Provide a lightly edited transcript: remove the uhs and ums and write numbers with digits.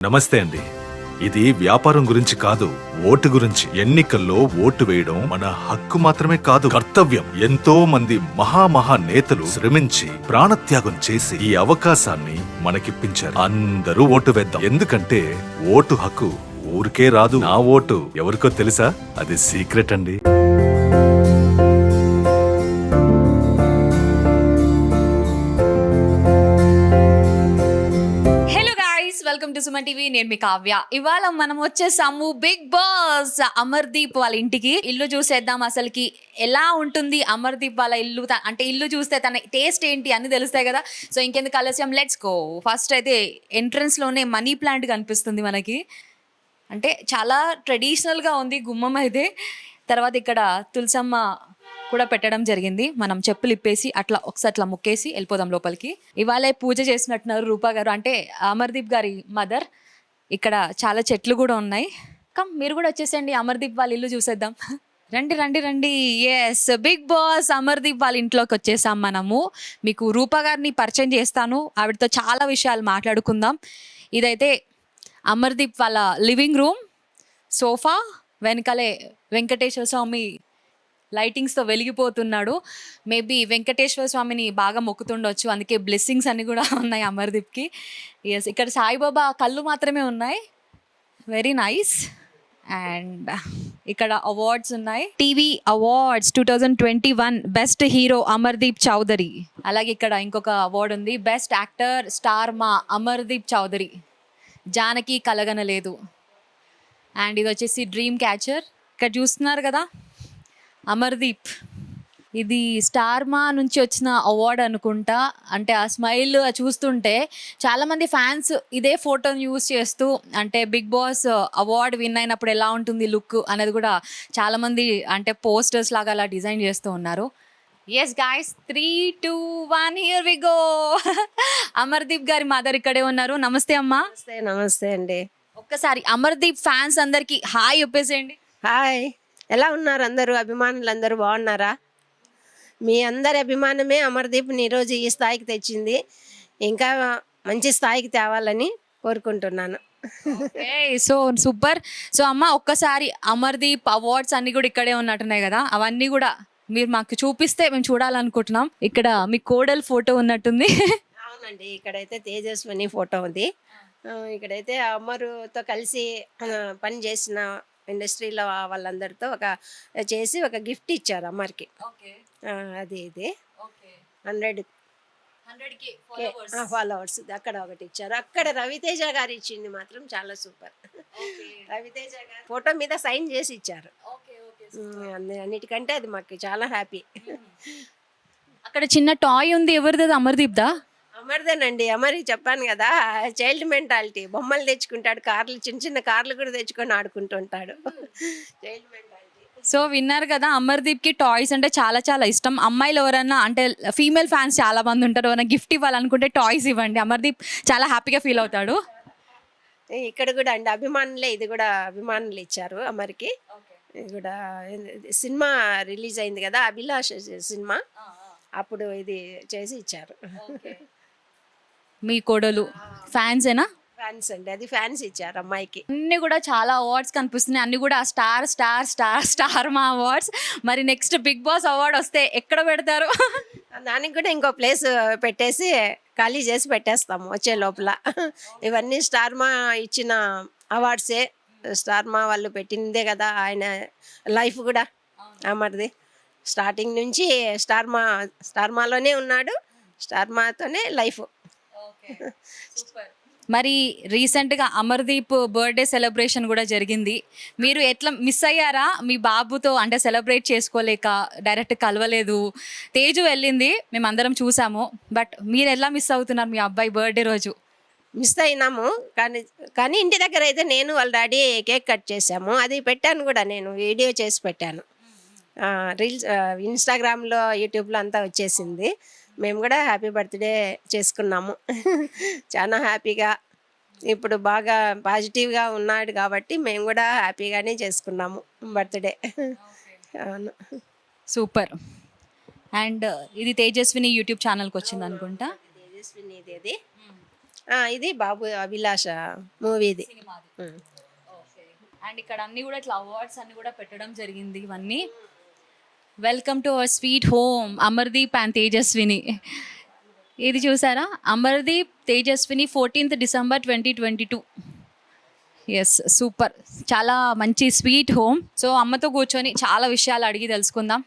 నమస్తే అండి. ఇది వ్యాపారం గురించి కాదు, ఓటు గురించి. ఎన్నికల్లో ఓటు వేయడం మన హక్కు మాత్రమే కాదు, కర్తవ్యం. ఎంతో మంది మహా నేతలు శ్రమించి ప్రాణత్యాగం చేసి ఈ అవకాశాన్ని మనకిప్పించారు. అందరూ ఓటు వేద్దాం. ఎందుకంటే ఓటు హక్కు ఊరికే రాదు. నా ఓటు ఎవరికో తెలుసా? అది సీక్రెట్ అండి. Welcome to Suman TV. నేను మీ కావ్య. ఇవాళ మనం వచ్చేసాము బిగ్ బాస్ అమర్దీప్ వాళ్ళ ఇంటికి. ఇల్లు చూసేద్దాం, అసలుకి ఎలా ఉంటుంది అమర్దీప్ వాళ్ళ ఇల్లు. అంటే ఇల్లు చూస్తే తన టేస్ట్ ఏంటి అని తెలుస్తాయి కదా. సో ఇంకెందుకు ఆలస్యం, లెట్స్ గో. ఫస్ట్ అయితే ఎంట్రన్స్ లోనే మనీ ప్లాంట్ కనిపిస్తుంది మనకి. అంటే చాలా ట్రెడిషనల్గా ఉంది గుమ్మం అయితే. తర్వాత ఇక్కడ తులసమ్మ కూడా పెట్టడం జరిగింది. మనం చెప్పులు ఇప్పేసి ఒకసారి అట్లా ముక్కేసి వెళ్ళిపోదాం లోపలికి. ఇవాళ పూజ చేసినట్టున్నారు రూపా గారు, అంటే అమర్దీప్ గారి మదర్. ఇక్కడ చాలా చెట్లు కూడా ఉన్నాయి. కమ్, మీరు కూడా వచ్చేసేయండి, అమర్దీప్ వాళ్ళ ఇల్లు చూసేద్దాం. రండి రండి రండి. ఎస్, బిగ్ బాస్ అమర్దీప్ వాళ్ళ ఇంట్లోకి వచ్చేసాం మనము. మీకు రూపా గారిని పరిచయం చేస్తాను, ఆవిడతో చాలా విషయాలు మాట్లాడుకుందాం. ఇదైతే అమర్దీప్ వాళ్ళ లివింగ్ రూమ్. సోఫా వెనకాలే వెంకటేశ్వర స్వామి లైటింగ్స్తో వెలిగిపోతున్నాడు. మేబీ వెంకటేశ్వర స్వామిని బాగా మొక్కుతుండొచ్చు, అందుకే బ్లెస్సింగ్స్ అన్ని కూడా ఉన్నాయి అమర్దీప్కి. ఎస్, ఇక్కడ సాయిబాబా కళ్ళు మాత్రమే ఉన్నాయి. Very nice. అండ్ ఇక్కడ అవార్డ్స్ ఉన్నాయి. TV awards 2021 best hero Amardeep Chaudhary. అలాగే ఇక్కడ ఇంకొక అవార్డు ఉంది, best actor star Maa Amardeep Chaudhary. Janaki Kalaganaledu. And ఇది వచ్చేసి డ్రీమ్ క్యాచర్. ఇక్కడ చూస్తున్నారు కదా అమర్దీప్, ఇది స్టార్ మా నుంచి వచ్చిన అవార్డు అనుకుంటా. అంటే ఆ స్మైల్ చూస్తుంటే చాలామంది ఫ్యాన్స్ ఇదే ఫోటోని యూజ్ చేస్తూ, అంటే బిగ్ బాస్ అవార్డు విన్ అయినప్పుడు ఎలా ఉంటుంది లుక్ అనేది కూడా చాలామంది అంటే పోస్టర్స్ లాగా అలా డిజైన్ చేస్తూ ఉన్నారు. Yes guys, 3, 2, 1 here we go. Amardeep గారి మదర్ ఇక్కడే ఉన్నారు. నమస్తే అమ్మా. నమస్తే అండి. ఒక్కసారి అమర్దీప్ ఫ్యాన్స్ అందరికి హాయ్ చెప్పేసేయండి. హాయ్, ఎలా ఉన్నారు అందరూ? అభిమానులు అందరూ బాగున్నారా? మీ అందరి అభిమానమే అమర్దీప్ని ఈరోజు ఈ స్థాయికి తెచ్చింది. ఇంకా మంచి స్థాయికి తేవాలని కోరుకుంటున్నాను. So super. సో అమ్మ, ఒక్కసారి అమర్దీప్ అవార్డ్స్ అన్ని కూడా ఇక్కడే ఉన్నట్టున్నాయి కదా, అవన్నీ కూడా మీరు మాకు చూపిస్తే మేము చూడాలనుకుంటున్నాం. ఇక్కడ మీ కోడల్ ఫోటో ఉన్నట్టుంది. అవునండి, ఇక్కడైతే తేజస్విని ఫోటో ఉంది. ఇక్కడైతే అమరుతో కలిసి పని చేసిన ఇండస్ట్రీలో వాళ్ళందరితో ఒక గిఫ్ట్ ఇచ్చారు అమ్మకి. అది ఇది 100 ఫాలోవర్స్ అక్కడ ఒకటి ఇచ్చారు. అక్కడ రవితేజ గారు ఇచ్చింది మాత్రం చాలా సూపర్. రవితేజ గారు ఫోటో మీద సైన్ చేసి ఇచ్చారు. అన్నిటికంటే అది మాకు చాలా హ్యాపీ. అక్కడ చిన్న టాయ్ ఉంది, ఎవరిది? అమర్దీప్ దా? అమర్దేనండి. అమర్కి చెప్పాను కదా, చైల్డ్ మెంటాలిటీ. బొమ్మలు తెచ్చుకుంటాడు, కార్లు, చిన్న కార్లు కూడా తెచ్చుకొని ఆడుకుంటుంటాడు. Child mentality. సో విన్నారు కదా, అమర్దీప్కి టాయ్స్ అంటే చాలా చాలా ఇష్టం. అమ్మాయిలు ఎవరన్నా అంటే ఫీమేల్ ఫ్యాన్స్ చాలా మంది ఉంటారు, ఎవరైనా గిఫ్ట్ ఇవ్వాలనుకుంటే టాయ్స్ ఇవ్వండి, అమర్దీప్ చాలా హ్యాపీగా ఫీల్ అవుతాడు. ఇక్కడ కూడా అండి అభిమానులే, ఇది కూడా అభిమానులు ఇచ్చారు అమర్కి. ఇది కూడా సినిమా రిలీజ్ అయింది కదా, అభిలాష్ సినిమా, అప్పుడు ఇది చేసి ఇచ్చారు. మీ కోడలు ఫ్యాన్సేనా? ఫ్యాన్స్ అండి, అది ఫ్యాన్స్ ఇచ్చారు అమ్మాయికి. అన్ని కూడా చాలా అవార్డ్స్ కనిపిస్తున్నాయి, అన్ని కూడా స్టార్ స్టార్ స్టార్ స్టార్ మా అవార్డ్స్. మరి నెక్స్ట్ బిగ్ బాస్ అవార్డ్ వస్తే ఎక్కడ పెడతారు? దానికి కూడా ఇంకో ప్లేస్ పెట్టేసి ఖాళీ చేసి పెట్టేస్తాము వచ్చే లోపల. ఇవన్నీ స్టార్ మా ఇచ్చిన అవార్డ్సే, స్టార్ మా వాళ్ళు పెట్టిందే కదా. ఆయన లైఫ్ కూడా అమర్ది స్టార్టింగ్ నుంచి స్టార్ మాలోనే ఉన్నాడు, స్టార్ మాతోనే లైఫ్. మరి రీసెంట్గా అమర్దీప్ బర్త్డే సెలబ్రేషన్ కూడా జరిగింది. మీరు ఎట్లా మిస్ అయ్యారా మీ బాబుతో? అంటే సెలబ్రేట్ చేసుకోలేక డైరెక్ట్ కలవలేదు. తేజు వెళ్ళింది, మేమందరం చూసాము. బట్ మీరు ఎలా మిస్ అవుతున్నారు మీ అబ్బాయి బర్త్డే రోజు? మిస్ అయినాము, కానీ ఇంటి దగ్గర అయితే నేను వాళ్ళ డాడీ కేక్ కట్ చేసాము. అది పెట్టాను కూడా, నేను వీడియో చేసి పెట్టాను. రీల్స్ ఇన్స్టాగ్రామ్లో, యూట్యూబ్లో అంతా వచ్చేసింది. మేము కూడా హ్యాపీ బర్త్డే చేసుకున్నాము. చాలా హ్యాపీగా, ఇప్పుడు బాగా పాజిటివ్గా ఉన్నాడు కాబట్టి మేము కూడా హ్యాపీగానే చేసుకున్నాము బర్త్డే. అవును, సూపర్. అండ్ ఇది తేజస్విని యూట్యూబ్ ఛానల్కి వచ్చింది అనుకుంటా. తేజస్విని ఇది ఇది బాబు అభిలాష మూవీది. ఉమ్. అండ్ ఇక్కడ అన్ని కూడా ఇట్లా అవార్డ్స్ అన్ని కూడా పెట్టడం జరిగింది. ఇవన్నీ welcome to our sweet home Amardeep and Tejaswini. ఇది చూసారా, Amardeep Tejaswini 14th December 2022. Yes, super, చాలా మంచి స్వీట్ హోమ్. సో అమ్మతో కూర్చొని చాలా విషయాలు అడిగి తెలుసుకుందాం.